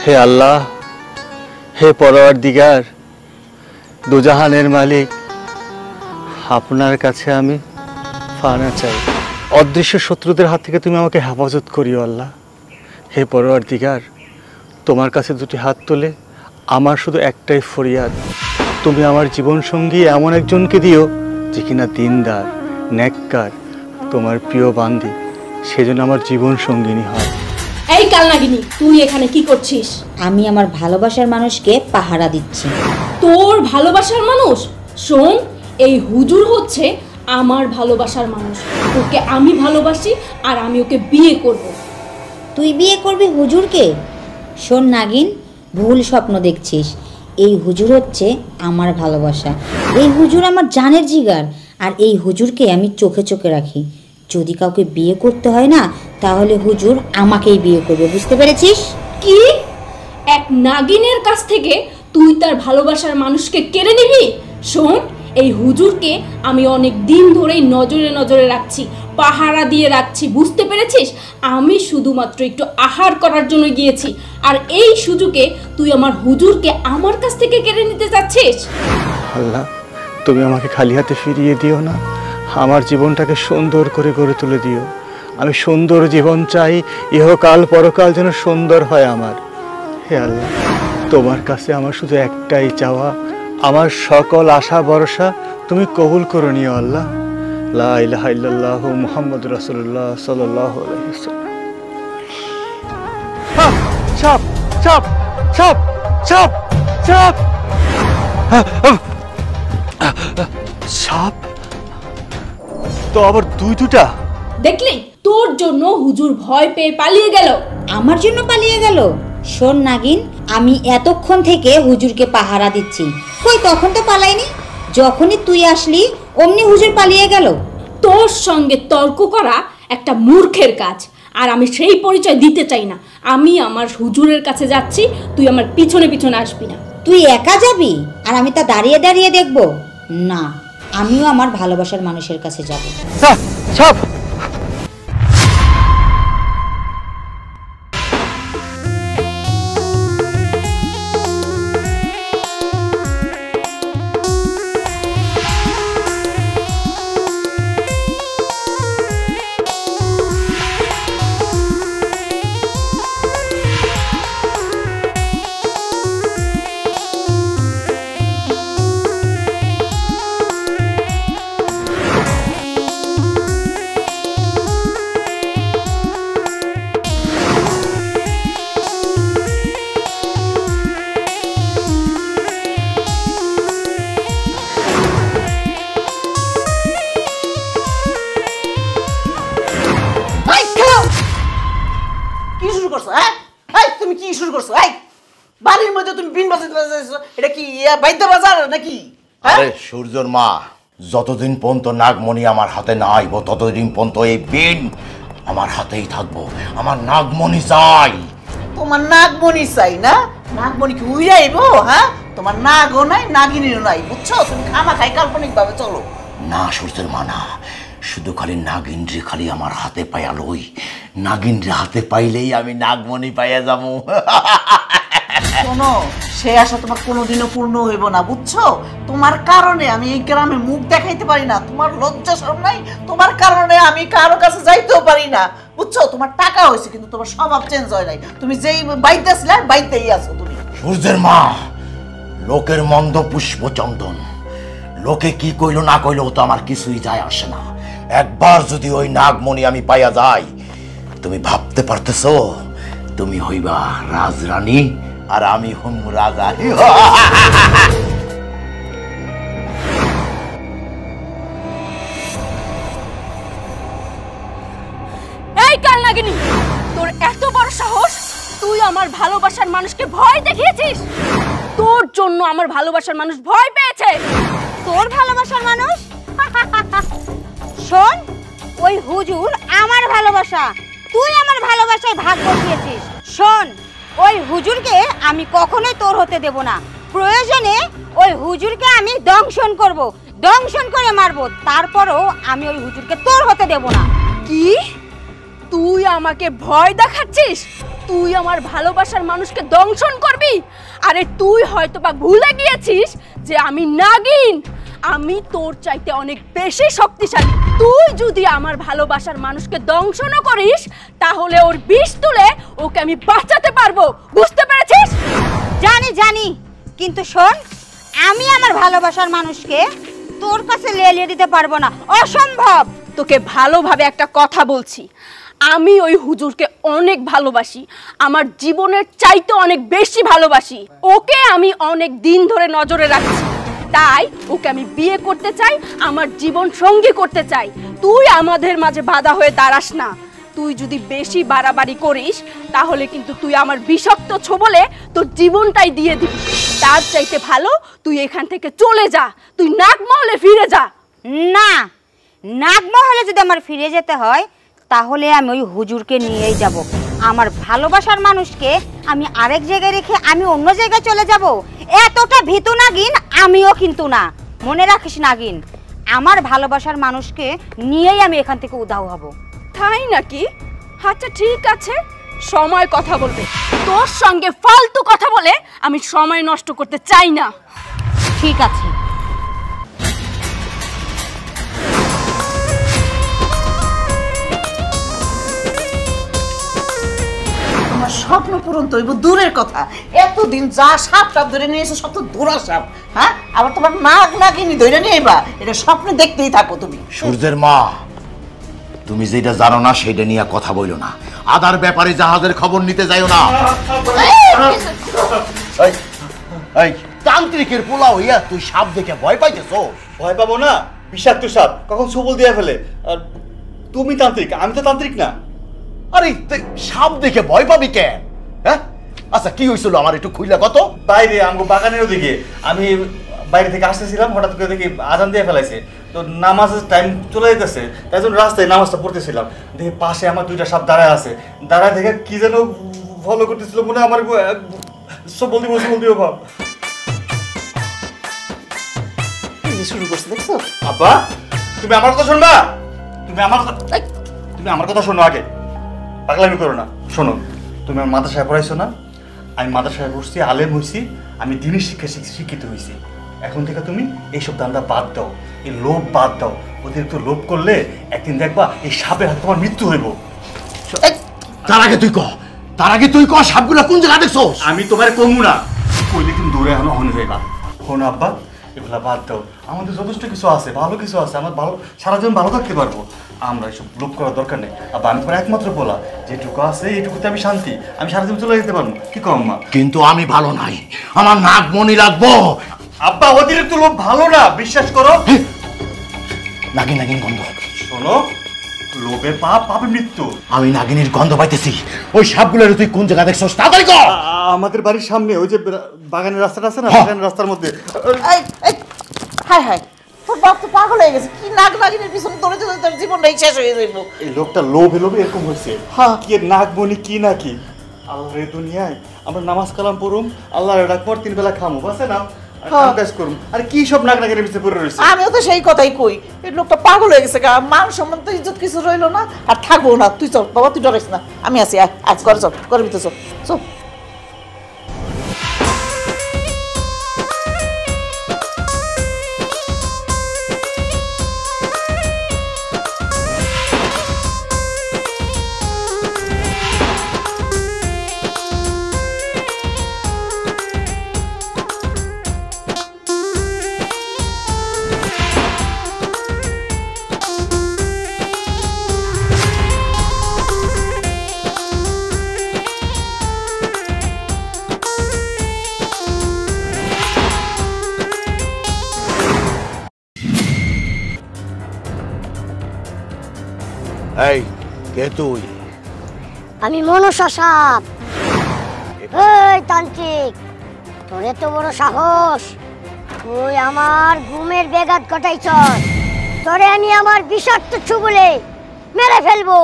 হে আল্লাহ, হে পরওয়ারদিগার, দুজাহানের মালিক, আপনার কাছে আমি ফানা চাই। অদৃশ্য শত্রুদের হাত থেকে তুমি আমাকে হেফাজত করিও আল্লাহ। হে পরওয়ারদিগার, তোমার কাছে দুটি হাত তুলে আমার শুধু একটাই ফরিয়াদ, তুমি আমার জীবনসঙ্গী এমন একজনকে দিও যে কিনা দিনদার, নেককার, তোমার প্রিয় বান্দি, সেজন্য আমার জীবন সঙ্গিনী হয়। এই কালনাগিনী, তুই এখানে কি করছিস? আমি আমার ভালোবাসার মানুষকে পাহারা দিচ্ছি। তোর ভালোবাসার মানুষ? শোন, এই হুজুর হচ্ছে আমার ভালোবাসার মানুষ। ওকে আমি ভালোবাসি আর আমি ওকে বিয়ে করব। তুই বিয়ে করবি হুজুরকে? শোন নাগিন, ভুল স্বপ্ন দেখছিস। এই হুজুর হচ্ছে আমার ভালোবাসা। এই হুজুর আমার জানের জিগার, আর এই হুজুরকে আমি চোখে চোখে রাখি। যদি কাউকে বিয়ে করতে হয় না, তাহলে হুজুর আমাকেই বিয়ে করবে, বুঝতে পেরেছিস? কি? এক নাগিনের কাছ থেকে তুই তার ভালোবাসার মানুষকে কেড়ে নিবি? শোন, এই হুজুরকে আমি অনেক দিন ধরেই নজরে নজরে রাখছি, পাহারা দিয়ে রাখছি, বুঝতে পেরেছিস? আমি শুধুমাত্র একটু আহার করার জন্য গিয়েছি, আর এই সুযোগে তুই আমার হুজুরকে আমার কাছ থেকে কেড়ে নিতে চাচ্ছিস? আল্লাহ, তুমি আমাকে খালি হাতে ফিরিয়ে দিও না, আমার জীবনটাকে সুন্দর করে গড়ে তুলে দিও। আমি সুন্দর জীবন চাই, ইহকাল পরকাল যেন সুন্দর হয় আমার। হে আল্লাহ, তোমার কাছে আমার শুধু একটাই চাওয়া, আমার সকল আশা ভরসা তুমি কবুল করে নিও আল্লাহ। লা ইলাহা ইল্লাল্লাহু মুহাম্মাদুর রাসূলুল্লাহ সাল্লাল্লাহু আলাইহি ওয়াসাল্লাম। চাপ চাপ চাপ চাপ চাপ সাপ তো আবার দুটা। দেখলি, তোর জন্য হুজুর ভয় পেয়ে পালিয়ে গেল। আমার জন্য পালিয়ে গেল? শোন নাগিন, আমি এতক্ষণ থেকে হুজুরকে পাহারা দিচ্ছি, কই তখন তো পালাইনি। যখনই তুই আসলি অমনি হুজুর পালিয়ে গেল। তোর সঙ্গে তর্ক করা একটা মূর্খের কাজ, আর আমি সেই পরিচয় দিতে চাই না। আমি আমার হুজুরের কাছে যাচ্ছি, তুই আমার পিছনে পিছনে আসবি না। তুই একা যাবি আর আমি তা দাঁড়িয়ে দাঁড়িয়ে দেখব? না, আমিও আমার ভালোবাসার মানুষের কাছে যাব। সাপ সূর্যর মা, যতদিন পর্যন্ত নাগমণি আমার হাতে না আইব ততদিন পর্যন্ত এই বিন আমার হাতেই থাকবো। আমার নাগমণি চাই। তোমার নাগমণি চাই না? নাগমণি কি উইরা আইব? হ্যাঁ, তোমার নাগও নাই, নাগিনীরও নাই, বুঝছো? তুমি খামাখাই কাল্পনিক ভাবে চলো। না সূর্যের মা না, শুধু খালি নাগিনরে খালি আমার হাতে পাইয়া লই। নাগিনরে হাতে পাইলেই আমি নাগমণি পাইয়া যাবো। শোনো, সে আশা তোমার কোনোদিনও পূর্ণ হইব না, বুঝছো? তোমার কারণে আমি এই গ্রামে মুখ দেখাইতে পারি না। তোমার লজ্জা শরম নাই? তোমার কারণে আমি কারো কাছে যাইতেও পারি না, বুঝছো? তোমার টাকা হয়েছে কিন্তু তোমার স্বভাব চেঞ্জ হয় নাই। তুমি যেই বাইতে ছিলে বাইতেই আছো তুমি। সূর্যের মা, লোকের মন্দ পুষ্প চন্দন, লোকে কি কইলো না কইলো তো আমার কিছুই যায় আসে না। একবার যদি ওই নাগমণি আমি পাইয়া যাই, তুমি ভাবতে পারতেছো তুমি হইবা রাজরানী আর আমি হম রাজা। এই কালনাগিনী, তোর এত বড় সাহস! তুই আমার ভালোবাসার মানুষকে ভয় দেখিয়েছিস। তোর জন্য আমার ভালোবাসার মানুষ ভয় পেয়েছে। তোর ভালোবাসার মানুষ? শোন, ওই হুজুর আমার ভালোবাসা, তুই আমার ভালোবাসায় ভাগ বসিয়েছিস। শোন, ওই হুজুরকে আমি কখনোই তোর হতে দেব না। প্রয়োজনে ওই হুজুরকে আমি দংশন করব, দংশন করে মারবো, তারপরও আমি ওই হুজুরকে তোর হতে দেব না। কি? তুই আমাকে ভয় দেখাচ্ছিস? তুই আমার ভালোবাসার মানুষকে দংশন করবি? আরে তুই হয়তোবা ভুলে গিয়েছিস যে আমি নাগিন, আমি তোর চাইতে অনেক বেশি শক্তিশালী। তুই যদি আমার ভালোবাসার মানুষকে দংশনও করিস তাহলে ওর বিষ তুলে ওকে আমি বাঁচাতে পারবো, বুঝতে পেরেছিস? জানি জানি, কিন্তু শোন, আমি আমার ভালোবাসার মানুষকে তোর কাছে লেলিয়ে দিতে পারবো না, অসম্ভব। তোকে ভালোভাবে একটা কথা বলছি, আমি ওই হুজুরকে অনেক ভালোবাসি, আমার জীবনের চাইতে অনেক বেশি ভালোবাসি। ওকে আমি অনেক দিন ধরে নজরে রাখছি, তাই ওকে আমি বিয়ে করতে চাই, আমার জীবন সঙ্গী করতে চাই। তুই আমাদের মাঝে বাধা হয়ে দাঁড়াস না। তুই যদি বেশি বাড়াবাড়ি করিস তাহলে কিন্তু তুই আমার বিষাক্ত ছোবলে তোর জীবনটাই দিয়ে দিবি। তার চাইতে ভালো তুই এখান থেকে চলে যা, তুই নাগমহলে ফিরে যা। না, নাগমহলে যদি আমার ফিরে যেতে হয় তাহলে আমি ওই হুজুরকে নিয়েই যাব। আমার ভালোবাসার মানুষকে আমি আরেক জায়গায় রেখে আমি অন্য জায়গায় চলে যাব? এতটা ভীতু নাগিন আমিও কিন্তু না। মনে রাখিস নাগিন, আমার ভালোবাসার মানুষকে নিয়েই আমি এখান থেকে উধাও হব। তাই নাকি? আচ্ছা ঠিক আছে, সময় কথা বলবে। তোর সঙ্গে ফালতু কথা বলে আমি সময় নষ্ট করতে চাই না। ঠিক আছে। তোমার স্বপ্ন পূরণ তো হইব দূরের কথা, এতদিন যা সাপ টাপ ধরে নিয়ে এসে সব তো দৌড়া সাপ। হ্যাঁ, আবার তোমার নাক নাগিনি ধরে নিয়ে এবা, এটা স্বপ্ন দেখতেই থাকো তুমি। সূর্যের মা, তুমি যেটা জানো না সেটা নিয়ে কথা বইলো না। আদার ব্যাপারে জাহাজের খবর নিতে যাইও না। এই তান্ত্রিকের পোলা হইয়া তুই সাপ দেখে ভয় পাইতেছ? ভয় পাবো না? বিষাক্ত সাপ কখন সবল দিয়ে ফেলে। আর তুমি তান্ত্রিক, আমি তো তান্ত্রিক না। আরে সাপ দেখে ভয় পাবি কেন? হ্যাঁ, আচ্ছা কি হয়েছিল আমার একটু খুইলা কত? বাইরে আমগো বাগানের ওদিকে আমি বাইরে থেকে আসতেছিলাম, হঠাৎ করে দেখি আজান দিয়ে ফেলাইছে, তো নামাজের টাইম চলে যেতেছে, তাই জন্য রাস্তায় নামাজটা পড়তেছিলাম, দেখি পাশে আমার দুইটা সাপ দাঁড়ায় আছে। দাঁড়ায় থেকে কি যেন ফলো করতেছিল, মনে আমার সব বলতে ভাব। শুরু করছে দেখছো? আব্বা, তুমি আমার কথা শুনবা? তুমি আমার কথা শোনো আগে, পাগলামি করো না। শোনো, তুমি আমার মাদ্রাসায় পড়াইছো না? আমি মাদ্রাসায় পড়ছি, আলেম হয়েছি, আমি দিনের শিক্ষিত হয়েছি। এখন থেকে তুমি এইসব ধান্দা বাদ দাও, এই লোভ বাদ দাও। অতিরিক্ত লোভ করলে একদিন দেখবা এই সাপের হাতে তোমার মৃত্যু হইব। তার আগে তুই ক সাপগুলা কোন জায়গা দেখছো? আমি তোমার কমু না, কইলে তুমি দূরে এখনো হনে যাইবা। শোনো আব্বা, এগুলা বাদ দাও, আমাদের যথেষ্ট কিছু আছে, ভালো কিছু আছে, আমার ভালো সারা জীবন ভালো থাকতে পারবো। আমরা এসব লোভ করার দরকার নেই। আব্বা, আমি তোমার একমাত্র বলা, যেটুকু আছে এইটুকুতে আমি শান্তি, আমি সারা জীবন চলে যেতে পারবো। কি কম মা? কিন্তু আমি ভালো নাই, আমার নাগমণি লাগবো। আব্বা, অতিরিক্ত লোভ ভালো না, বিশ্বাস করো। নাগিন গন্ধ। শোনো, লোভে পাপ, পাপে মৃত্যু। আমি নাগিনীর গন্ধ পাইতেছি। ওই সাপগুলোর তুই কোন জায়গা দেখছস? তাড়াতাড়ি কর। আমাদের বাড়ির সামনে ওই যে বাগানের রাস্তাটা আছে না, বাগানের রাস্তার মধ্যে। হাই হাই, তোর বাপ তো পাগল হয়ে গেছে, কি নাক নাগিনের পিছনে দৌড়ে চলে তোর জীবনটাই শেষ হয়ে যাইব। এই লোকটা লোভে এরকম হয়েছে। হ্যাঁ, কি নাগমণি কি নাকি? আল্লাহ রে, দুনিয়ায় আমরা নামাজ কালাম পড়ুম, আল্লাহর ডাকপর 3 বেলা খামু, বাসে না কাজ করুম। আর কি সব নাক নাগের পিছনে পড়ে রয়েছে? আমিও তো সেই কথাই কই, এই লোকটা পাগল হয়ে গেছে, মান সম্মান তো ইজ্জত কিছু রইলো না, আর থাকবো না। তুই চল বাবা, তুই ডরাইস না, আমি আছি। আজ করে চল, করবি তো, চল চল। এই কে তুই? আমি মনসা সাপ। এই তান্ত্রিক, তোর এত বড় সাহস, তুই আমার ঘুমের ব্যাঘাত ঘটাইছস। তোরে আমি আমার বিষাক্ত ছুবলে মেরে ফেলবো।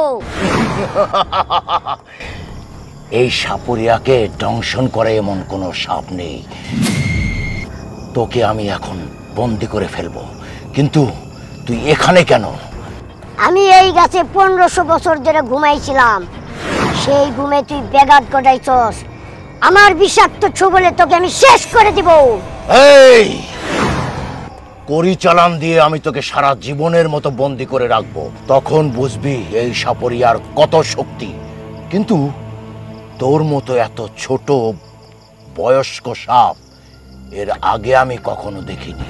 এই সাপুরিয়াকে দংশন করে এমন কোনো সাপ নেই। তোকে আমি এখন বন্দি করে ফেলবো, কিন্তু তুই এখানে কেন? আমি এই গাছে 1500 বছর ধরে ঘুমাইছিলাম, সেই ঘুমে তুই ব্যাঘাত ঘটাইছস। আমার বিষাক্ত ছোবলে তোকে আমি শেষ করে দিব। এই করি চালান দিয়ে আমি তোকে সারা জীবনের মতো বন্দি করে রাখবো, তখন বুঝবি এই সাপরিয়ার কত শক্তি। কিন্তু তোর মতো এত ছোট বয়স্ক সাপ এর আগে আমি কখনো দেখিনি।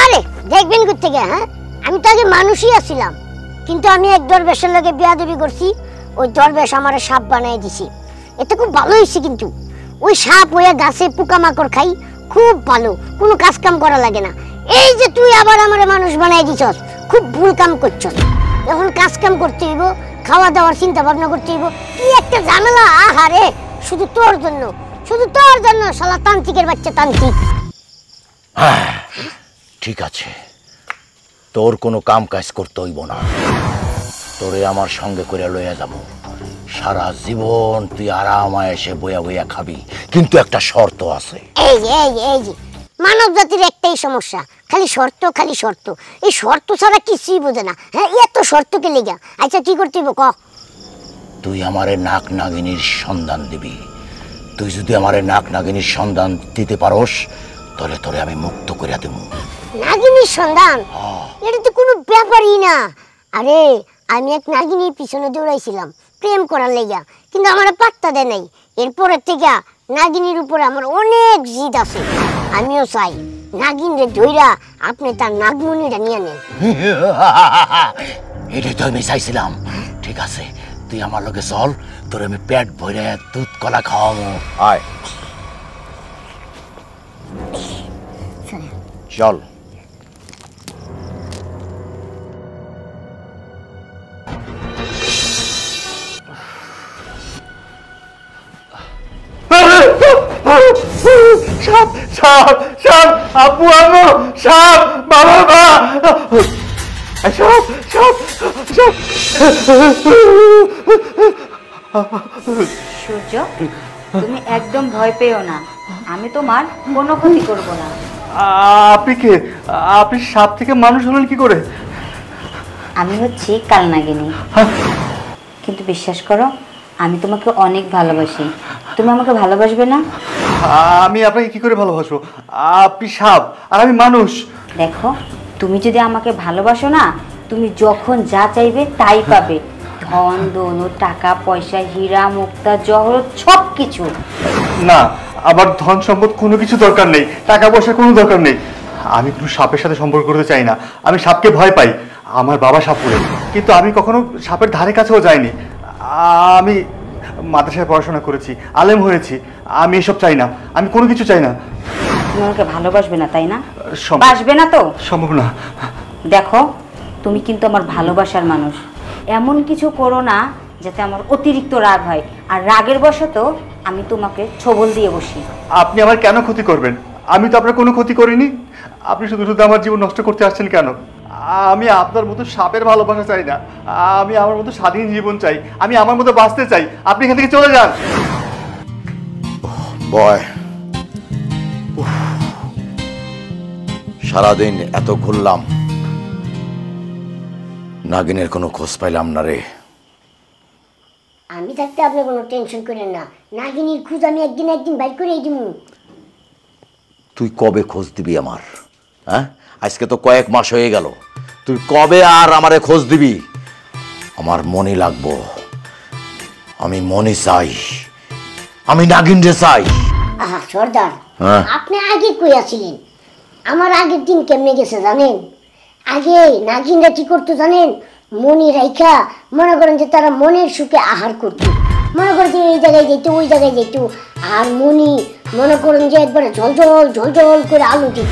আরে দেখবেন কোত্থেকে? হ্যাঁ, আমি তো আগে মানুষই আছিলাম, কিন্তু আমি এক দরবেশের লগে বেয়াদবি করছি, ওই দরবেশ আমারে সাপ বানাই দিছি। এতে খুব ভালো হয়েছে, কিন্তু ওই সাপ হয়ে গাছে পোকামাকড় খাই, খুব ভালো, কোনো কাজ কাম করা লাগে না। এই যে তুই আবার আমারে মানুষ বানাই দিছস, খুব ভুল কাম করছস। এখন কাজ কাম করতে হইব, খাওয়া দাওয়ার চিন্তা ভাবনা করতে হইব। কি একটা ঝামেলা! আহারে, শুধু তোর জন্য, শুধু তোর জন্য, শালা তান্ত্রিকের বাচ্চা তান্ত্রিক। হ্যাঁ ঠিক আছে, তোর কোনো কাম কাজ করতে হইব না, তোরে আমার সঙ্গে করে লইয়া যাব। সারা জীবন তুই আরামায় এসে বইয়া বইয়া খাবি, কিন্তু একটা শর্ত আছে। এই যে এই যে এই যে মানব জাতির একটাই সমস্যা, খালি শর্ত, খালি শর্ত। এই শর্ত ছাড়া কিছুই বোঝে না। হ্যাঁ, এত শর্তকে লেগা। আচ্ছা কি করতে হইব ক? তুই আমারে নাক নাগিনীর সন্ধান দিবি। তুই যদি আমারে নাক নাগিনীর সন্ধান দিতে পারোস, তাহলে তোরে আমি মুক্ত করে দেব। নাগিনীর সন্ধান? এটা তো কোনো ব্যাপারই না। আরে আমি এক নাগিনীর পিছনে দৌড়াইছিলাম প্রেম করার লেগা, কিন্তু আমার পাত্তা দেয় নাই। এরপরের থেকে নাগিনীর উপরে আমার অনেক জিদ আছে। আমিও চাই নাগিন রে ধইরা আপনি তার নাগমণিটা নিয়ে নেন। এটাই তো আমি চাইছিলাম। ঠিক আছে, তুই আমার লগে চল, তোর আমি পেট ভরে দুধ কলা খাওয়াবো। আয় চল। সাপ সাপ সাপ, আপু আমু, সাপ, বাবা মা, সাপ সাপ সাপ। সূর্য, তুমি একদম ভয় পেও না, আমি তোমার কোনো ক্ষতি করব না। আপনি কে? আপনি সাপ থেকে মানুষ হলেন কি করে? আমি হচ্ছি কালনাগিনী, কিন্তু বিশ্বাস করো আমি তোমাকে অনেক ভালোবাসি। তুমি আমাকে ভালোবাসবে না? আমি আপনাকে কি করে ভালোবাসবো? আপনি সাপ আর আমি মানুষ। দেখো, তুমি যদি আমাকে ভালোবাসো না, তুমি যখন যা চাইবে তাই পাবে। ধন দৌলত, টাকা পয়সা, হীরা মুক্তা জহরত, সব কিছু। না, আমার ধন সম্পদ কোনো কিছু দরকার নেই, টাকা পয়সা কোনো দরকার নেই। আমি কোনো সাপের সাথে সম্পর্ক করতে চাই না। আমি সাপকে ভয় পাই। আমার বাবা সাপ পড়ে, কিন্তু আমি কখনো সাপের ধারে কাছেও যাইনি। আমি মাদ্রাসায় পড়াশোনা করেছি, আলেম হয়েছি। আমি এসব চাই না, আমি কোনো কিছু চাই না। তুমি আমাকে ভালোবাসবে না, তাই না? সম্ভব- বাসবে না তো? সম্ভব না। দেখো, তুমি কিন্তু আমার ভালোবাসার মানুষ। এমন কিছু করো না যাতে আমার অতিরিক্ত রাগ হয়, আর রাগের বশত আমি তোমাকে ছোবল দিয়ে বসি। আপনি আমার কেন ক্ষতি করবেন? আমি তো আপনার কোনো ক্ষতি করিনি। আপনি শুধু শুধু আমার জীবন নষ্ট করতে আসছেন কেন? আমি আপনার মতো সাপের ভালোবাসা চাই না। আমি আমার মতো স্বাধীন জীবন চাই। আমি আমার মতো বাঁচতে চাই। আপনি এখান থেকে চলে যান। বয়, সারাদিন এত ঘুরলাম, নাগিনের কোনো খোঁজ পাইলাম না রে। আমি থাকতে আপনি কোনো টেনশন করেন না, নাগিনীর খোঁজ আমি একদিন একদিন বাইর করেই দিব। তুই কবে খোঁজ দিবি আমার? হ্যাঁ, আজকে তো কয়েক মাস হয়ে গেল। তুই কবে আর আমারে খোঁজ দিবি? আমার মনি লাগবো, আমি মনি চাই, আমি নাগিন রে চাই। আহা সর্দার, হ্যাঁ। আপনি আগে কই আছিলেন? আমার আগের দিন কেমনে গেছে জানেন? আগে নাগিনরা কি করতো জানেন? মনি রাইখা মনে করেন যে তারা মনের সুখে আহার করত। মনে করেন যে এই জায়গায় যেত, ওই জায়গায় যেত, আর মনি মনে করেন যে একবারে ঝলঝল ঝলঝল করে আলু দিত।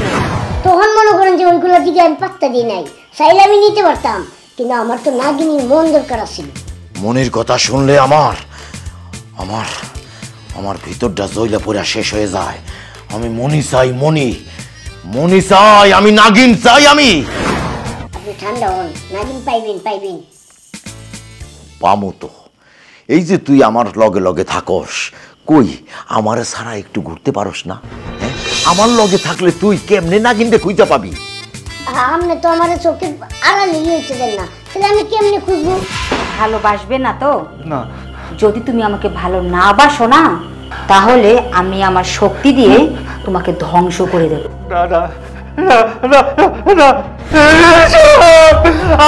তখন মনে করেন যে ওইগুলোর দিকে আমি পাত্তা দিই নাই, চাইলে আমি নিতে পারতাম, কিন্তু আমার তো নাগিনীর মন দরকার আছিল। মনির কথা শুনলে আমার আমার আমার ভিতরটা জইলা পড়া শেষ হয়ে যায়। আমি মনি চাই, মনি মনি চাই, আমি নাগিন চাই। আমি আপনি ঠান্ডা হন, নাগিন পাইবেন পাইবেন। পামু তো। এই যে তুই আমার লগে লগে থাকস, কই আমার ছাড়া একটু ঘুরতে পারস না? হ্যাঁ, আমার লগে থাকলে তুই কেমনে নাগিনটা খুঁজে পাবি? আপনি তো আমার চোখের আড়ালে হয়েছে দেন না, তাহলে আমি কেমনে খুঁজবো? ভালোবাসবে না তো? না, যদি তুমি আমাকে ভালো না বাসো না, তাহলে আমি আমার শক্তি দিয়ে তোমাকে ধ্বংস করে দেব। না না না না না,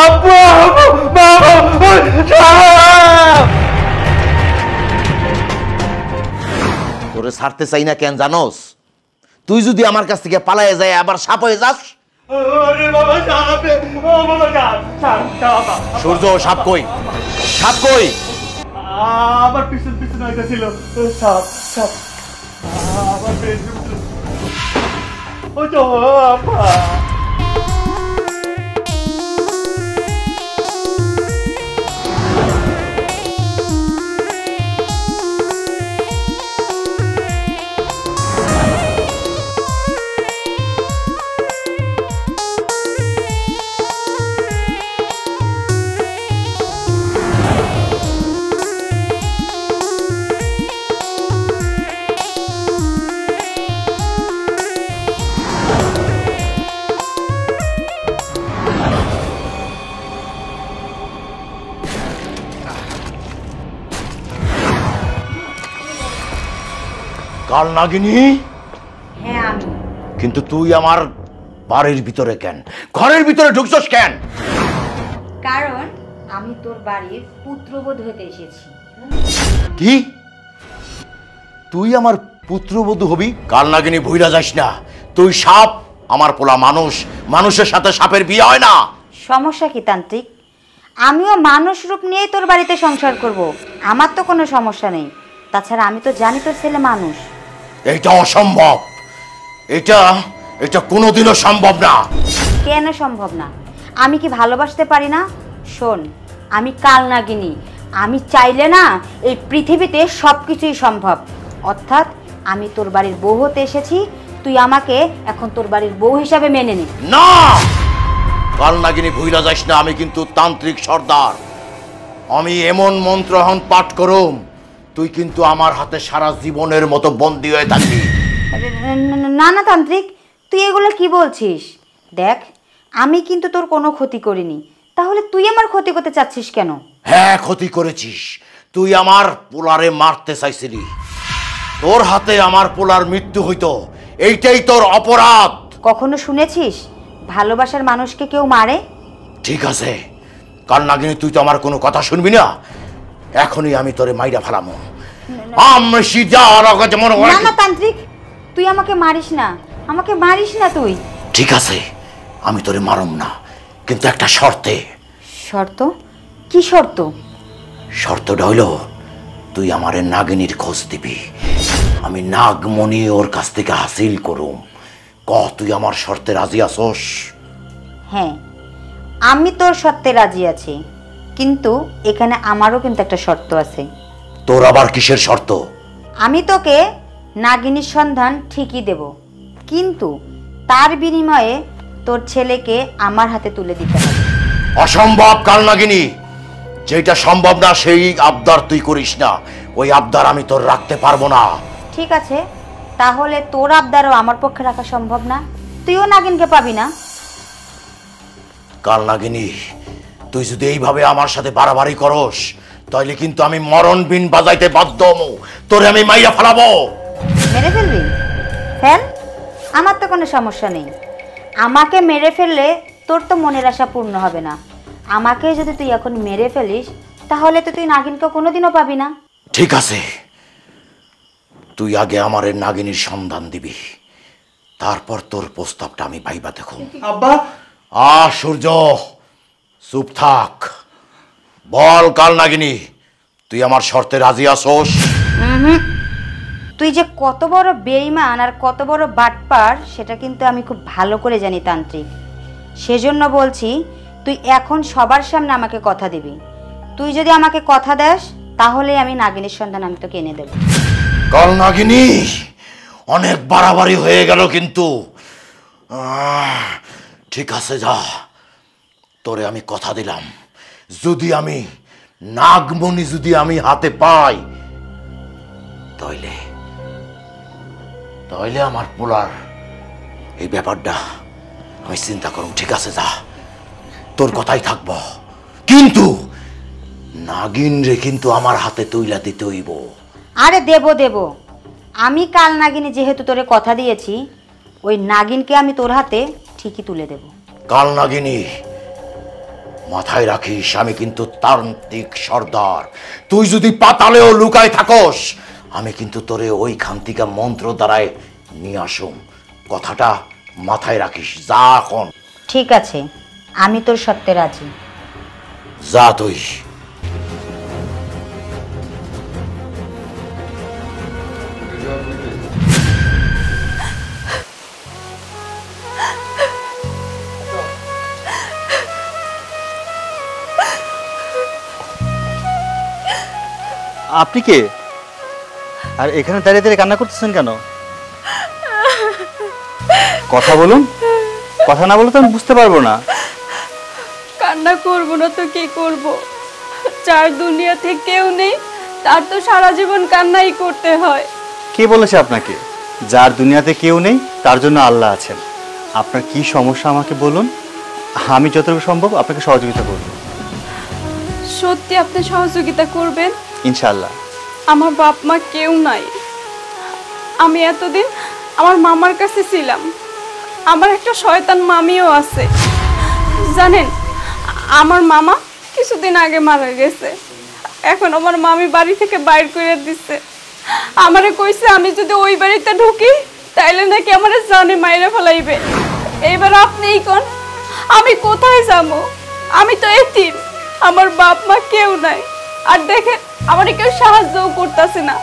আব্বু তোরে ছাড়তে চাই না কেন জানোস? তুই যদি আমার কাছ থেকে পালায়ে যায় আবার সাপ হয়ে যাস। সূর্য, সাপ কই? সাপ কই? আমার পিছন পিছন হইতেছিল সাপ সাপ আমার ওই তো আপা। কাল নাগিনী? হ্যাঁ আমি। কিন্তু তুই আমার বাড়ির ভিতরে কেন, ঘরের ভিতরে ঢুকছস কেন? কারণ আমি তোর বাড়ির পুত্রবধূ হতে এসেছি। কি? তুই আমার পুত্রবধূ হবি? কাল নাগিনী, ভুইলা যাস না, তুই সাপ, আমার পোলা মানুষ, মানুষের সাথে সাপের বিয়ে হয় না। সমস্যা কি তান্ত্রিক? আমিও মানুষ রূপ নিয়েই তোর বাড়িতে সংসার করব, আমার তো কোনো সমস্যা নেই। তাছাড়া আমি তো জানি তোর ছেলে মানুষ। এটা অসম্ভব, এটা এটা কোনোদিনও সম্ভব না। কেন সম্ভব না? আমি কি ভালোবাসতে পারি না? শোন, আমি কাল নাগিনী, আমি চাইলে না এই পৃথিবীতে সব কিছুই সম্ভব। অর্থাৎ আমি তোর বাড়ির বউ হতে এসেছি, তুই আমাকে এখন তোর বাড়ির বউ হিসাবে মেনে নে। না, কাল নাগিনী, ভুইলা যাস না, আমি কিন্তু তান্ত্রিক সর্দার। আমি এমন মন্ত্রহন পাঠ করুম, তুই কিন্তু আমার হাতে সারা জীবনের মতো বন্দী হয়ে থাকবি। না না তান্ত্রিক, তুই এগুলো কি বলছিস? দেখ, আমি কিন্তু তোর কোনো ক্ষতি করিনি, তাহলে তুই আমার ক্ষতি করতে চাচ্ছিস কেন? হ্যাঁ, ক্ষতি করেছিস। তুই আমার পোলারে মারতে চাইছিলি, তোর হাতে আমার পোলার মৃত্যু হইতো, এইটাই তোর অপরাধ। কখনো শুনেছিস ভালোবাসার মানুষকে কেউ মারে? ঠিক আছে কাল নাগিনী, তুই তো আমার কোনো কথা শুনবি না, এখনই আমি তোরে মাইরা ফেলামো। না না তান্ত্রিক, তুই আমাকে মারিস না, আমাকে মারিস না তুই। ঠিক আছে, আমি তোরে মারম না, কিন্তু একটা শর্তে। শর্ত? কি শর্ত? শর্তটা হইল, তুই আমারে নাগিনীর খোঁজ দিবি, আমি নাগমণি ওর কাছ থেকে হাসিল করুম। ক, তুই আমার শর্তে রাজি আছোস? হ্যাঁ, আমি তোর শর্তে রাজি আছি, কিন্তু এখানে আমারও কিন্তু একটা শর্ত আছে। তোর আবার কিসের শর্ত? আমি তোকে নাগিনীর সন্ধান ঠিকই দেব, কিন্তু তার বিনিময়ে তোর ছেলেকে আমার হাতে তুলে দিতে হবে। অসম্ভব কাল নাগিনী, যেটা সম্ভব না সেই আবদার তুই করিস না, ওই আবদার আমি তোর রাখতে পারবো না। ঠিক আছে, তাহলে তোর আবদারও আমার পক্ষে রাখা সম্ভব না, তুইও নাগিনকে পাবি না। কাল নাগিনী, তুই যদি এইভাবে আমার সাথে বাড়াবাড়ি করস, তাহলে কিন্তু আমি মরণ বিন বাজাইতে বাধ্য হবো, তোরে আমি মাইরা ফেলাবো। মেরে ফেলবি? ফেল, আমার তো কোনো সমস্যা নেই। আমাকে মেরে ফেললে তোর তো মনের আশা পূর্ণ হবে না। আমাকে যদি তুই এখন মেরে ফেলিস, তাহলে তো তুই নাগিনকে কোনোদিনও পাবি না। ঠিক আছে, তুই আগে আমার নাগিনীর সন্ধান দিবি, তারপর তোর প্রস্তাবটা আমি ভাইবা দেখুন। আব্বা, সূর্য, চুপ থাক। বল কাল নাগিনী, তুই আমার শর্তে রাজি আছোস? তুই যে কত বড় বেঈমান আর কত বড় বাটপার সেটা কিন্তু আমি খুব ভালো করে জানি তান্ত্রিক। সেজন্য বলছি, তুই এখন সবার সামনে আমাকে কথা দিবি। তুই যদি আমাকে কথা দেস, তাহলে আমি নাগিনীর সন্ধান আমি তোকে এনে দেব। কাল নাগিনী, অনেক বাড়াবাড়ি হয়ে গেল কিন্তু। ঠিক আছে, যা, তোরে আমি কথা দিলাম, যদি আমি নাগমণি যদি আমি হাতে পাই, তাইলে তাইলে আমার পোলার এই ব্যাপারটা আমি চিন্তা করব। ঠিক আছে, যা, তোর কথাই থাকবো, কিন্তু নাগিন রে কিন্তু আমার হাতে তুইলা দিতে হইব। আরে দেব দেব, আমি কাল নাগিনে যেহেতু তোরে কথা দিয়েছি, ওই নাগিনকে আমি তোর হাতে ঠিকই তুলে দেব। কাল নাগিনী, মাথায় রাখিস আমি কিন্তু তান্ত্রিক সর্দার। তুই যদি পাতালেও লুকায় থাকস, আমি কিন্তু তোরে ওইখান থেকে মন্ত্র দ্বারায় নিয়ে আসুম। কথাটা মাথায় রাখিস। যা এখন। ঠিক আছে, আমি তোর সত্যে রাজি। যা তুই। আপনি কে? আর এখানে দাঁড়িয়ে দাঁড়িয়ে কান্না করতেছেন কেন? কথা বলুন, কথা না বলে তো আমি বুঝতে পারবো না। কান্না করব না তো কি করব? যার দুনিয়াতে কেউ নেই তার তো সারা জীবন কান্নাই করতে হয়। কে বলেছে আপনাকে যার দুনিয়াতে কেউ নেই তার জন্য আল্লাহ আছেন? আপনার কি সমস্যা আমাকে বলুন, আমি যতটুকু সম্ভব আপনাকে সহযোগিতা করব। সত্যি আপনি সহযোগিতা করবেন? ইনশাআল্লাহ। আমার বাপ মা কেউ নাই। আমি এতদিন আমার মামার কাছে ছিলাম। আমার একটা শয়তান মামিও আছে। জানেন, আমার মামা কিছুদিন আগে মারা গেছে। এখন আমার মামি বাড়ি থেকে বাইর করে দিচ্ছে। আমারে কইছে আমি যদি ওই বাড়িতে ঢুকি তাইলে নাকি আমারে জানে মাইরা ফেলাইবে। এবার আপনিই কোন, আমি কোথায় যাব? আমি তো এতিম, আমার বাপ মা কেউ নাই। আর দেখেন, আমারে কেউ সাহায্যও করতেছে না।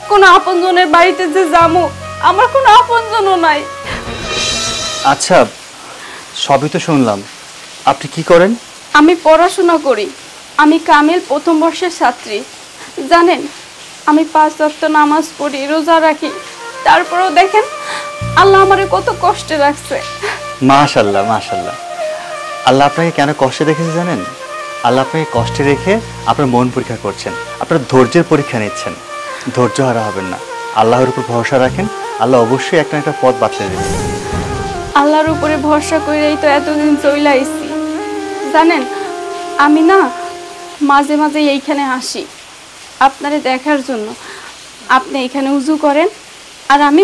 কোনো আপনজনের বাড়িতে যে যাবো, আমার কোনো আপনজনও নাই। আচ্ছা, সবই তো শুনলাম, আপনি কি করেন? আমি পড়াশোনা করি। আমি কামিল প্রথম বর্ষের ছাত্রী। জানেন, আমি 5 ওয়াক্ত নামাজ পড়ি, রোজা রাখি। তারপরেও দেখেন আল্লাহ আমারে কত কষ্টে রাখছে। মাশাআল্লাহ মাশাআল্লাহ। আল্লাহ আপনাকে কেন কষ্টে রেখেছে জানেন? আল্লাহ আপনাকে কষ্টে রেখে আপনার মন পরীক্ষা করছেন, আপনার ধৈর্যের পরীক্ষা নিচ্ছেন। ধৈর্য হারা হবেন না, আল্লাহর উপর ভরসা রাখেন, আল্লাহ অবশ্যই একটা একটা পথ বাতলে দেবেন। আল্লাহর উপরে ভরসা করেই তো এতদিন চলে আইছি। জানেন, আমি না মাঝে মাঝে এইখানে আসি আপনারে দেখার জন্য। আপনি এখানে উজু করেন আর আমি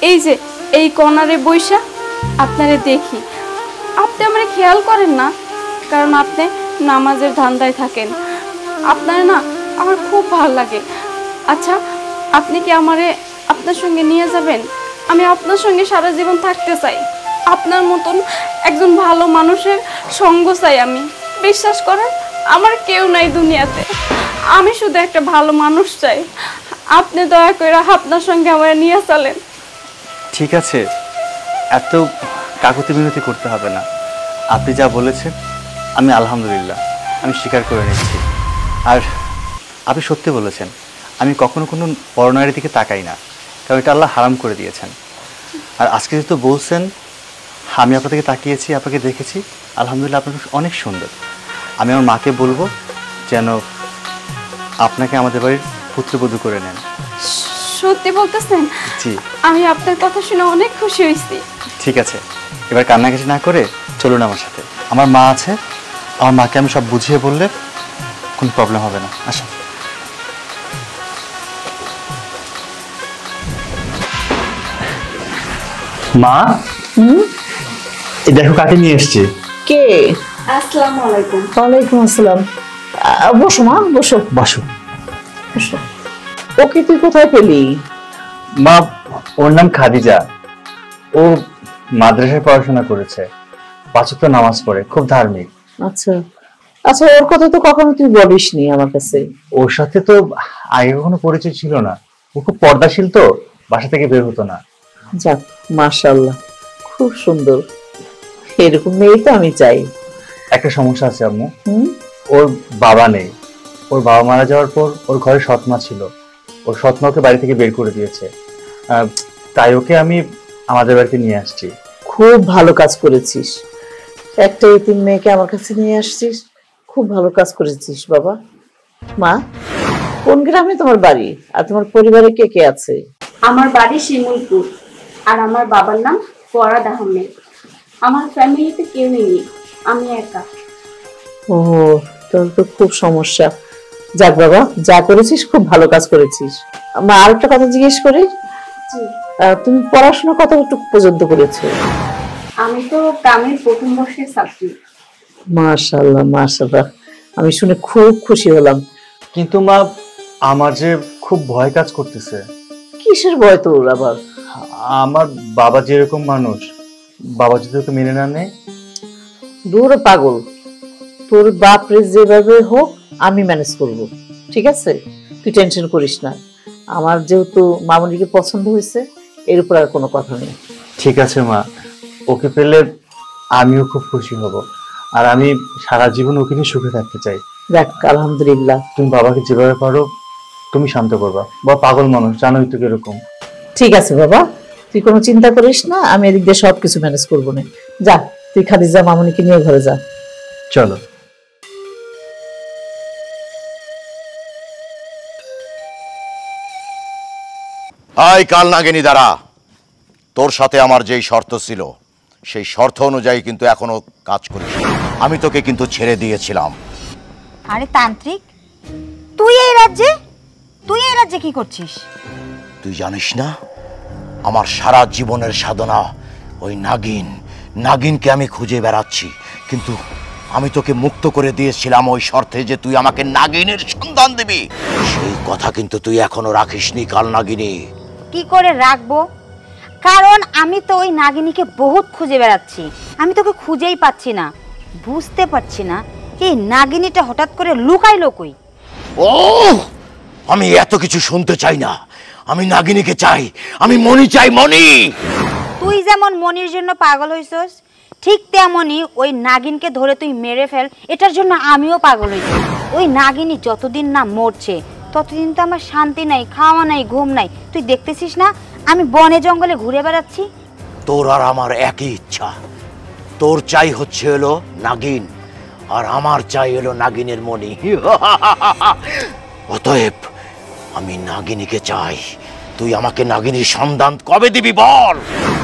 এই যে এই কর্নারে বইসা আপনারে দেখি। আপনি আমারে খেয়াল করেন না, কারণ আপনি নামাজের ধান্দায় থাকেন। আপনার না আমার খুব ভালো লাগে। আচ্ছা, আপনি কি আমারে আপনার সঙ্গে নিয়ে যাবেন? আমি আপনার সঙ্গে সারা জীবন থাকতে চাই। আপনার মতন একজন ভালো মানুষের সঙ্গ চাই আমি। বিশ্বাস করেন, আমার কেউ নাই দুনিয়াতে। আমি শুধু একটা ভালো মানুষ চাই। আপনি দয়া করে আপনার সঙ্গে আমার নিয়ে চলেন। ঠিক আছে, এত কাকুতি মিনতি করতে হবে না। আপনি যা বলেছেন আমি আলহামদুলিল্লাহ আমি স্বীকার করে নিচ্ছি। আর আপনি সত্যি বলেছেন, আমি কখনো কোনো পরনারীর দিকে তাকাই না, কারণ এটা আল্লাহ হারাম করে দিয়েছেন। আর আজকে যেহেতু বলছেন, আমি আপনাকে তাকিয়েছি, আপনাকে দেখেছি, আলহামদুলিল্লাহ আপনার অনেক সুন্দর। আমি আমার মাকে বলবো যেন আপনাকে আমাদের বাড়ির পুত্রবধূ করে নেন। সত্যি বলতেছেন? জি। আমি আপনার কথা শুনে অনেক খুশি হয়েছি। ঠিক আছে, এবার কান্নাকাটি না করে চলুন আমার সাথে। আমার মা আছে, আমার মাকে আমি সব বুঝিয়ে বললে কোনো প্রবলেম হবে না। আসো। মা, এই দেখো কাকে নিয়ে এসেছি। কে? আসসালামু আলাইকুম। ওয়ালাইকুম আসসালাম। বসো মা, বসো বসো। বসো। ওকে তুই কোথায় পেলি? মা, ওর নাম খাদিজা। ও মাদ্রাসায় পড়াশোনা করেছে, 5 ওয়াক্ত নামাজ পড়ে, খুব ধার্মিক। আচ্ছা আচ্ছা, ওর কথা তো কখনো তুই বলিসনি আমার কাছে। ওর সাথে তো আগে কখনো পরিচয় ছিল না। ও খুব পর্দাশীল, তো বাসা থেকে বের হতো না। যাক, মাশাআল্লাহ, খুব সুন্দর। এরকম মেয়ে তো আমি চাই। একটা সমস্যা আছে আম্মু, ওর বাবা নেই। ওর বাবা মারা যাওয়ার পর ওর ঘরে সৎমা ছিল, ওর সৎমা ওকে বাড়ি থেকে বের করে দিয়েছে। তাই ওকে আমি আমাদের বাড়িতে নিয়ে আসছি। খুব ভালো কাজ করেছিস, একটা এতিম মেয়েকে আমার কাছে নিয়ে আসছিস। খুব ভালো কাজ করেছিস বাবা। মা, কোন গ্রামে তোমার বাড়ি আর তোমার পরিবারে কে কে আছে? আমার বাড়ি শিমুলপুর, আর আমার বাবার নাম ফরাদ আহমেদ। আমার ফ্যামিলিতে কেউই নেই, আমি একা। ও, তোর তো খুব সমস্যা। যাক বাবা, যা করেছিস খুব ভালো কাজ করেছিস। মা আরেকটা কথা জিজ্ঞেস করি, তুমি পড়াশোনা কতটুকু পর্যন্ত করেছো? আমি তো গ্রামের প্রথম বর্ষের ছাত্রী। মাশাআল্লাহ মাশাআল্লাহ, আমি শুনে খুব খুশি হলাম। কিন্তু মা, আমার যে খুব ভয় কাজ করতেছে। কিসের ভয় তোর আবার? আমার বাবা যেরকম মানুষ, বাবা যদি ওকে মেনে না নেয়। দূর পাগল, তোর বাপরে যেভাবে হোক আমি ম্যানেজ করব, ঠিক আছে? তুই টেনশন করিস না। আমার যেহেতু মামুনিকে পছন্দ হয়েছে, এর উপর আর কোনো কথা নেই। ঠিক আছে মা, ওকে পেলে আমিও খুব খুশি হব, আর আমি সারা জীবন ওকে নিয়ে সুখে থাকতে চাই। দেখ আলহামদুলিল্লাহ। তুমি বাবাকে যেভাবে পারো তুমি শান্ত করবা, বাবা পাগল মানুষ, জানোই তো কিরকম। ঠিক আছে বাবা, তুই কোনো চিন্তা করিস না, আমি এদিক দিয়ে সবকিছু ম্যানেজ করবো না। যা তুই খাদিজা মামুনিকে নিয়ে ঘরে যা। চলো। হাই কাল নাগিনী দাঁড়া, তোর সাথে আমার যেই শর্ত ছিল সেই শর্ত অনুযায়ী কিন্তু এখনো কাজ করিস। আমি তোকে কিন্তু ছেড়ে দিয়েছিলাম। আরে তান্ত্রিক, তুই এই রাজ্যে কি করছিস? তুই জানিস না আমার সারা জীবনের সাধনা ওই নাগিনকে আমি খুঁজে বেড়াচ্ছি, কিন্তু আমি তোকে মুক্ত করে দিয়েছিলাম ওই শর্তে যে তুই আমাকে নাগিনের সন্ধান দিবি। সেই কথা কিন্তু তুই এখনো রাখিসনি কাল নাগিনী। কি করে রাখবো? কারণ আমি তো ওই নাগিনীকে বহুত খুঁজে বেড়াচ্ছি, আমি তোকে খুঁজেই পাচ্ছি না। বুঝতে পারছি না এই নাগিনীটা হঠাৎ করে লুকাইলো কই। ও, আমি এত কিছু শুনতে চাই না, আমি নাগিনীকে চাই, আমি মণি চাই, মণি। তুই যেমন মনির জন্য পাগল হইছস, ঠিক তেমনই ওই নাগিনকে ধরে তুই মেরে ফেল, এটার জন্য আমিও পাগল হইছি। ওই নাগিনী যতদিন না মরছে ততদিন তো আমার শান্তি নাই, খাওয়া নাই, ঘুম নাই। তুই দেখতেছিস না আমি বনে জঙ্গলে ঘুরে বেড়াচ্ছি। তোর আর আমার একই ইচ্ছা, তোর চাই হচ্ছে হলো নাগিন, আর আমার চাই হলো নাগিনের মণি। অতএব আমি নাগিনীকে চাই, তুই আমাকে নাগিনীর সন্ধান কবে দিবি বল?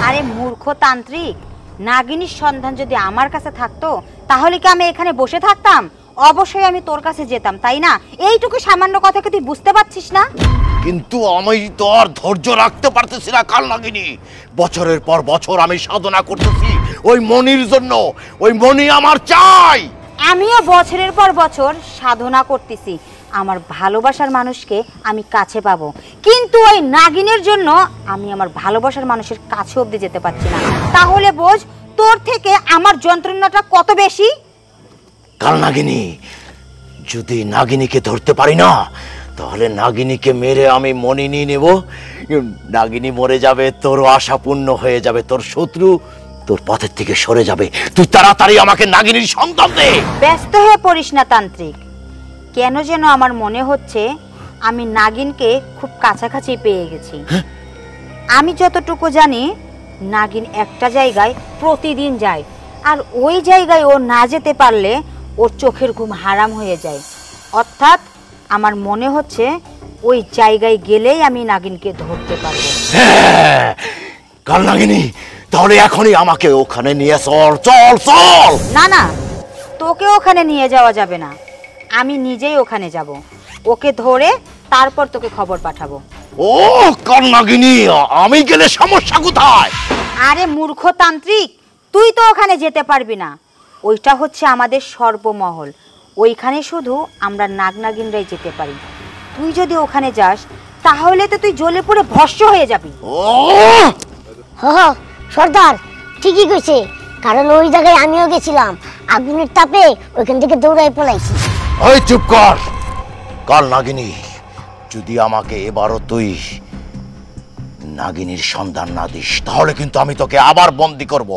আরে মূর্খ তান্ত্রিক, নাগিনীর সন্ধান যদি আমার কাছে থাকতো তাহলে কি আমি এখানে বসে থাকতাম? অবশ্যই আমি তোর কাছে যেতাম, তাই না? এইটুকু সামান্য কথাকে তুই বুঝতে পারছিস না? কিন্তু আমি তো আর ধৈর্য রাখতে পারতেছি না কাল নাগিনী। বছরের পর বছর আমি সাধনা করতেছি ওই মণির জন্য, ওই মণি আমার চাই। আমিও বছরের পর বছর সাধনা করতেছি আমার ভালোবাসার মানুষকে আমি কাছে পাবো, কিন্তু ওই নাগিনের জন্য আমি আমার ভালোবাসার মানুষের কাছে অবধি যেতে পারছি না। তাহলে বোঝ তোর থেকে আমার যন্ত্রণাটা কত বেশি। কাল নাগিনী, যদি নাগিনীকে ধরতে পারি না তাহলে নাগিনীকে মেরে আমি মণি নিয়ে নেব। নাগিনী মরে যাবে, তোরও আশা পূর্ণ হয়ে যাবে, তোর শত্রু তোর পথের থেকে সরে যাবে। তুই তাড়াতাড়ি আমাকে নাগিনীর সন্ধান দে। ব্যস্ত হয়ে পড়িস না তান্ত্রিক, কেন যেন আমার মনে হচ্ছে আমি নাগিনকে খুব কাছাকাছি পেয়ে গেছি। আমি যতটুকু জানি নাগিন একটা জায়গায় প্রতিদিন যায়, আর ওই জায়গায় ও না যেতে পারলে ওর চোখের ঘুম হারাম হয়ে যায়। অর্থাৎ আমার মনে হচ্ছে ওই জায়গায় গেলেই আমি নাগিনকে ধরতে পারবো। কাল নাগিনী, তাহলে এখনই আমাকে ওখানে নিয়ে চল চল চল। না না, তোকে ওখানে নিয়ে যাওয়া যাবে না, আমি নিজেই ওখানে যাব। ওকে ধরে তারপর তোকে খবর পাঠাবো। ও কাল নাগিনী, আমি গেলে সমস্যা কোথায়? আরে মূর্খ তান্ত্রিক, তুই তো ওখানে যেতে পারবি না, ওইটা হচ্ছে আমাদের সর্বমহল, ওইখানে শুধু আমরা নাগনাগিনরাই যেতে পারি। তুই যদি ওখানে যাস তাহলে তো তুই জ্বলে পুড়ে ভস্ম হয়ে যাবি। ও সর্দার ঠিকই কইছে, কারণ ওই জায়গায় আমিও গেছিলাম, আগুনের তাপে ওইখান থেকে দৌড়াই পলাইছি। ওই চুপ কর কাল নাগিনী, যদি আমাকে এবারও তুই নাগিনীর সন্ধান না দিস তাহলে কিন্তু আমি তোকে আবার বন্দি করব।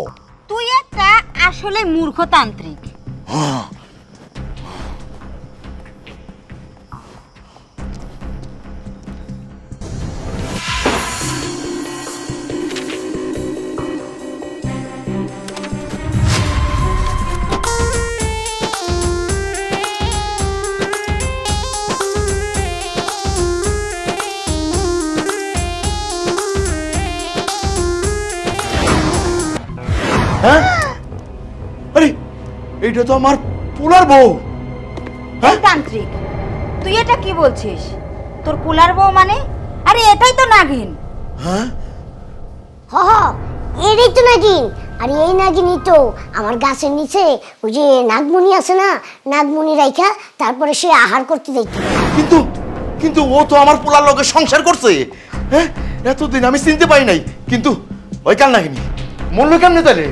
তুই একটা আসলে মূর্খ তান্ত্রিক। হ্যাঁ, আরে এইটা তো আমার পোলার বউ। এই তান্ত্রিক, তুই এটা কি বলছিস? তোর কুলার বউ মানে? আরে এটাই তো নাগিন। হ্যাঁ হ হ, এটাই তো নাগিন। আর এই নাগিনই তো আমার গাছের নিচে ওই যে নাগমণি আছে না, নাগমণি রাইখা তারপরে সে আহার করতে যাইত। কিন্তু কিন্তু ও তো আমার পোলার লগে সংসার করছে। হ্যাঁ, এতদিন আমি চিনতে পারি নাই। কিন্তু ওই কাল নাগিনি মরল কেমনে তাহলে?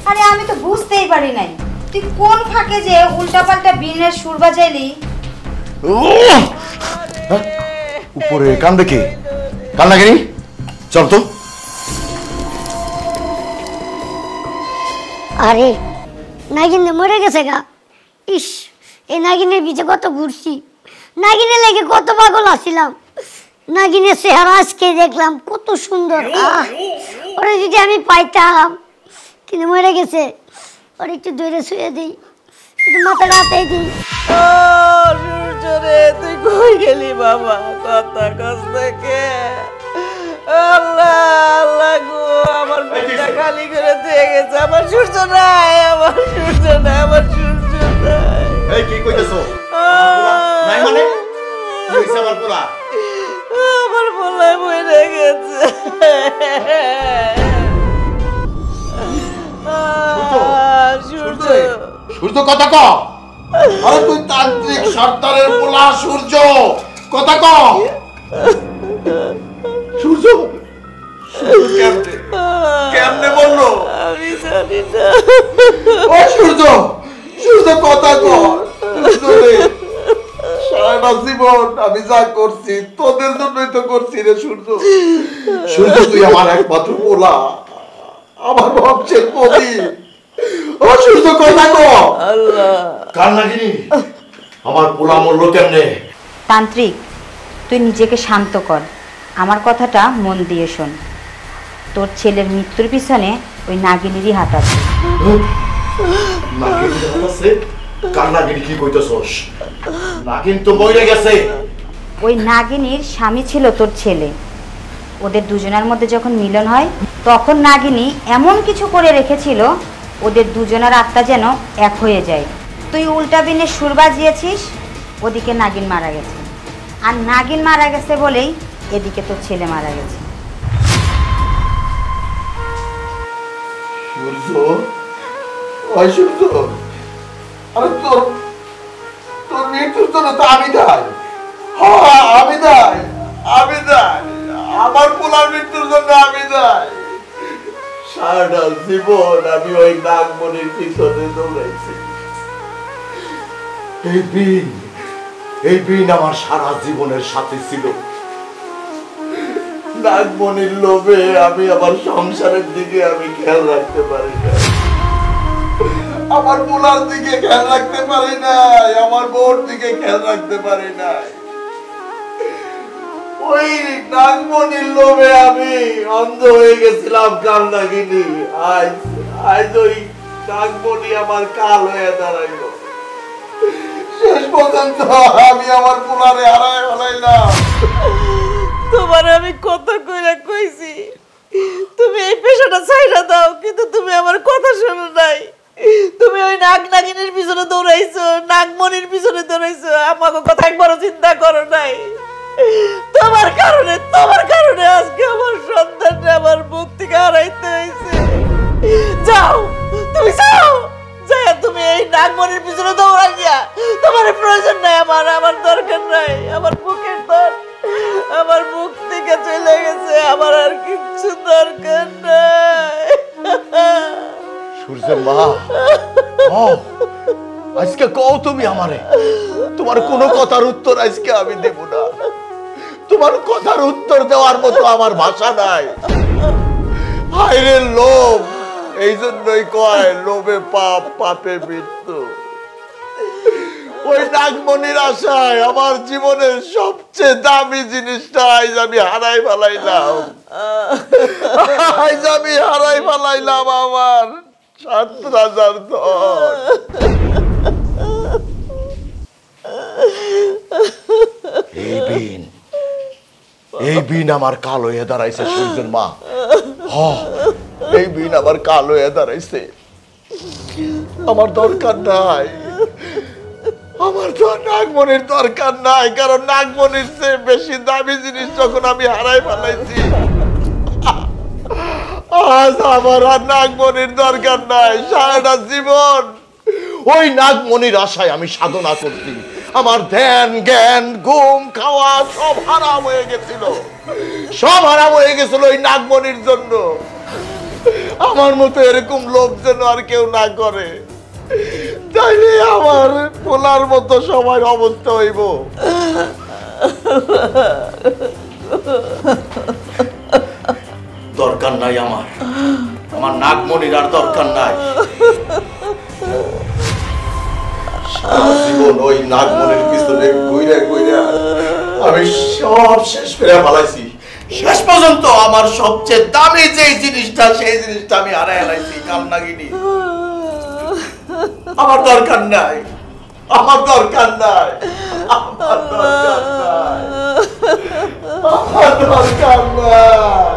আরে আমি তো বুঝতেই পারি নাই তুই কোন ফাঁকে যে উল্টাপাল্টা বিনের সুর বাজাইলি। হ্যাঁ? উপরে কান দেখে কাল নাগিনি, চল তো। আরে নাগিন মরে গেছে গা। ইস, এই নাগিনের পিছে কত ঘুরছি, নাগিনের লেগে কত পাগল আছিলাম। নাগিনের চেহারা আজকে দেখলাম কত সুন্দর। ওরে যদি আমি পাইতাম, কিন্তু মরে গেছে। ওরে একটু দূরে শুয়ে দিই, একটু মাথা রাতাই দিই। ও সূর্য রে, তুই কই গেলি বাবা? কথা কস থেকে আল্লাহ আল্লাহ গো, আমার পেটটা খালি করে দিয়ে গেছে। আমার সূর্য নাই, আমার সূর্য নাই, আমার সূর্য নাই। এই কি কইতেছো? নাই মানে কি হইছে আমার পোলা? আমার পোলায় মরে গেছে। সূর্য সূর্য কথা ক। আরে তুই তান্ত্রিক সর্দারের পোলা সূর্য, কথা ক। সূর্য কেমনে কেমনে বললো? আমি জানি না। ও সূর্য, সূর্য কথা ক। সারা জীবন আমি যা করছি তোদের জন্যই তো করছি রে সূর্য। সূর্য তুই আমার একমাত্র পোলা, আমার বংশের প্রদীপ। ও সূর্য কথা ক। আল্লাহ কাল নাগিনি আমার পোলা মরল কেমনে? তান্ত্রিক, তুই নিজেকে শান্ত কর, আমার কথাটা মন দিয়ে শোন। তোর ছেলের মৃত্যুর পিছনে ওই নাগিনেরই হাত আছে। নাগিন হাত আছে? কাল নাগিনি কি কইতেছস? নাগিন তো মরে গেছে। ওই নাগিনীর স্বামী ছিল তোর ছেলে। ওদের দুজনের মধ্যে যখন মিলন হয় তখন নাগিনী এমন কিছু করে রেখেছিল ওদের দুজনের আত্মা যেন এক হয়ে যায়। তুই উল্টা বিনে সুর বাজিয়েছিস, ওদিকে নাগিন মারা গেছে। আর নাগিন মারা গেছে বলেই এদিকে তোর ছেলে মারা গেছে। সূর্য, ওই সূর্য, আরে তোর তোর মৃত্যুর জন্য তো আমি দায়। হ্যাঁ আমি দায়, আমি দায়। আমার পোলার মৃত্যুর জন্য আমি দায়। সারাটা জীবন আমি ওই নাগমণির পিছনে দৌড়াইছি। এই বিন আমার সারা জীবনের সাথে ছিল। নাগমণির লোভে আমি আমার সংসারের দিকে আমি খেয়াল রাখতে পারি না, আমার পোলার দিকে খেয়াল রাখতে পারি নাই, আমার বউর দিকে খেয়াল রাখতে পারি নাই। ওই নাগমণির লোভে আমি অন্ধ হয়ে গেছিলাম কাল নাগিনি। আজ ওই নাগমণি আমার কাল হয়ে দাঁড়াইল। শেষ পর্যন্ত আমি আমার পোলারে হারায় ফেলাইলাম। তোমার আমি কত কইরা কইছি তুমি এই পেশাটা ছাইড়া দাও, কিন্তু তুমি আমার কথা শোনো নাই। তুমি ওই নাগিনীর পিছনে দৌড়াইছো, নাগমণির পিছনে দৌড়াইছো, আমাকে কথা একবারও চিন্তা করো নাই। তোমার কারণে আজকে আমার সন্তানটা আমার মুখ থেকে হারাইতে হয়েছে। যাও, তুমি যাও, যাও তুমি এই নাগমণির পিছনে দৌড়াইয়া। তোমার প্রয়োজন নাই, আমার দরকার নাই। আমার বুকের দর আমার মুখ থেকে চলে গেছে, আমার আর কিচ্ছু দরকার নাই। সূর্যের মা, আজকে কও তুমি আমারে, তোমার কোনো কথার উত্তর আজকে আমি দেব না। তোমার কথার উত্তর দেওয়ার মতো আমার ভাষা নাই। হায়রে লোভ, এই জন্যই কয় লোভে পাপ, পাপে মৃত্যু। ওই নাগমণির আশায় আমার জীবনের সবচেয়ে দামি জিনিসটা আজ আমি হারাই ফেলাইলাম। আজ আমি হারাই ফেলাইলাম আমার ৭,০০০ ধন। এই বিন আমার কাল হয়ে দাঁড়াইছে সূর্যের মা। এই বিন আমার কাল হয়ে দাঁড়াইছে। আমার দরকার নাই, আমার তো নাগমণির দরকার নাই, কারণ নাগমণির চেয়ে বেশি দামি জিনিস যখন আমি হারাই ফেলাইছি, আজ আমার আর নাগমণির দরকার নাই। সারাটা জীবন ওই নাগমণির আশায় আমি সাধনা করছি। আমার ধ্যান, জ্ঞান, ঘুম, খাওয়া সব হারাম হয়ে গেছিল, সব হারাম হয়ে গেছিল ওই নাগমণির জন্য। আমার মতো এরকম লোভ যেন আর কেউ না করে, তাইলে আমার পোলার মতো সবার অবস্থা হইব। দরকার নাই আমার নাগমণির আর দরকার নাই। সারা জীবন ওই নাগমণির পিছনে ঘুরে ঘুরে আমি সব শেষ করে ফেলাইছি। শেষ পর্যন্ত আমার সবচেয়ে দামি যে জিনিসটা, সেই জিনিসটা আমি হারাই ফেলাইছি, কালনাগিনী। আমার দরকার নাই, আমার দরকার নাই, আমার দরকার নাই, আমার দরকার নাই।